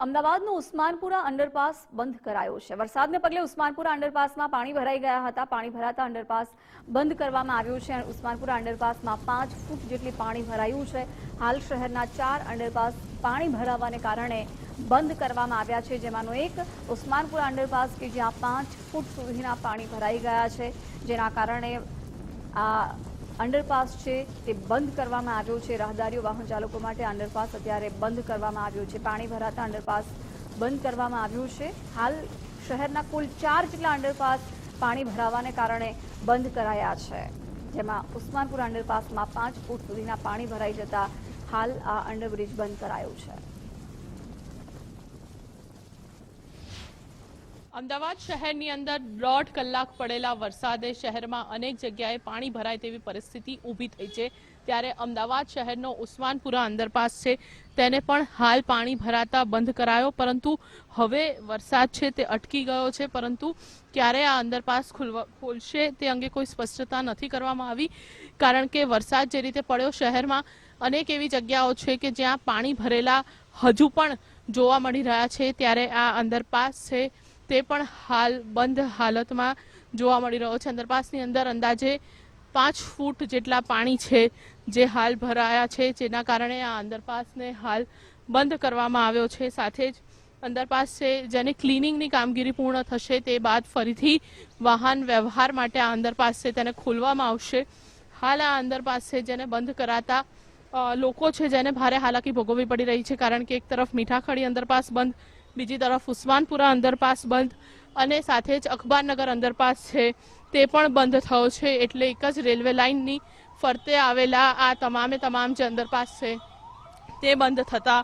અમદાવાદનું ઉસ્માનપુરા અંડરપાસ બંધ કરાયો છે। વરસાદને પગલે ઉસ્માનપુરા અંડરપાસમાં પાણી ભરાઈ ગયા હતા। પાણી ભરાતા અંડરપાસ બંધ કરવામાં આવ્યો છે। ઉસ્માનપુરા અંડરપાસમાં 5 ફૂટ જેટલી પાણી ભરાયું છે। હાલ શહેરના 4 અંડરપાસ પાણી ભરાવાને કારણે બંધ કરવામાં આવ્યા છે, જેમાંનો એક ઉસ્માનપુરા અંડરપાસ કે જ્યાં 5 ફૂટ સુધીના પાણી ભરાઈ ગયા છે, જેના કારણે આ અંડરપાસ છે તે બંધ કરવામાં આવ્યો છે। રાહદારીઓ વાહન ચાલકો માટે અંડરપાસ અત્યારે બંધ કરવામાં આવ્યો છે। પાણી ભરાતા અંડરપાસ બંધ કરવામાં આવ્યું છે। હાલ શહેરના કુલ 4 જેટલા અંડરપાસ પાણી ભરાવાને કારણે બંધ કરાયા છે, જેમાં ઉસ્માનપુરા અંડરપાસમાં 5 ફૂટ સુધીના પાણી ભરાઈ જતા હાલ આ અંડરબ્રિજ બંધ કરાયો છે। અમદાવાદ શહેરની અંદર 1.5 કલાક પડેલા વરસાદે શહેરમાં અનેક જગ્યાએ પાણી ભરાય તેવી પરિસ્થિતિ ઊભી થઈ છે। ત્યારે અમદાવાદ શહેરનો ઉસ્માનપુરા અંડરપાસ છે તેને પણ હાલ પાણી ભરાતા બંધ કરાયો, પરંતુ હવે વરસાદ છે તે અટકી ગયો છે, પરંતુ ક્યારે આ અંડરપાસ ખુલશે તે અંગે કોઈ સ્પષ્ટતા નથી કરવામાં આવી, કારણ કે વરસાદ જે રીતે પડ્યો શહેરમાં અનેક એવી જગ્યાઓ છે કે જ્યાં પાણી ભરેલા હજુ પણ જોવા મળી રહ્યા છે। ત્યારે આ અંડરપાસ છે તે પણ હાલ બંધ હાલતમાં જોવા મળી રહ્યો છે। અંડરપાસની અંદર અંદાજે 5 ફૂટ જેટલા પાણી છે જે હાલ ભરાયા છે, જેના કારણે આ અંડરપાસને હાલ બંધ કરવામાં આવ્યો છે। સાથે જ અંડરપાસ છે જેની ક્લિનિંગની કામગીરી પૂર્ણ થશે તે બાદ ફરીથી વાહન વ્યવહાર માટે આ અંડરપાસ છે તેને ખોલવામાં આવશે। હાલ આ અંડરપાસ છે જેને બંધ કરાતા લોકો છે જેને ભારે હાલાકી ભોગવવી પડી રહી છે, કારણ કે એક તરફ મીઠાખડી અંડરપાસ બંધ, બીજી તરફ ઉસ્માનપુરા અંડરપાસ બંધ અને સાથે જ અખબારનગર અંડરપાસ છે તે પણ બંધ થયો છે। એટલે એક જ રેલવે લાઇનની ફરતે આવેલા આ તમામે તમામ જે અંડરપાસ છે તે બંધ થતા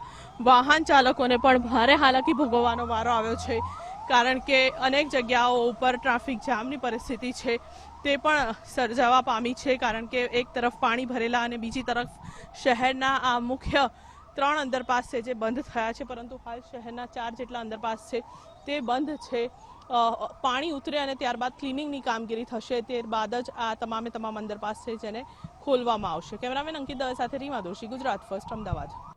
વાહન ચાલકોને પણ ભારે હાલાકી ભોગવવાનો વારો આવ્યો છે, કારણ કે અનેક જગ્યાઓ ઉપર ટ્રાફિક જામની પરિસ્થિતિ છે તે પણ સર્જાવા પામી છે, કારણ કે એક તરફ પાણી ભરેલા અને બીજી તરફ શહેરના આ મુખ્ય 3 અંડરપાસ છે જે બંધ થયા છે, પરંતુ હાલ શહેરના 4 જેટલા અંડરપાસ છે તે બંધ છે। પાણી ઉતરે અને ત્યારબાદ ક્લિનિંગની કામગીરી થશે, ત્યારબાદ જ આ તમામે તમામ અંડરપાસ છે જેને ખોલવામાં આવશે। કેમેરામેન અંકિત દવે સાથે રીમા દોશી, ગુજરાત ફર્સ્ટ, અમદાવાદ।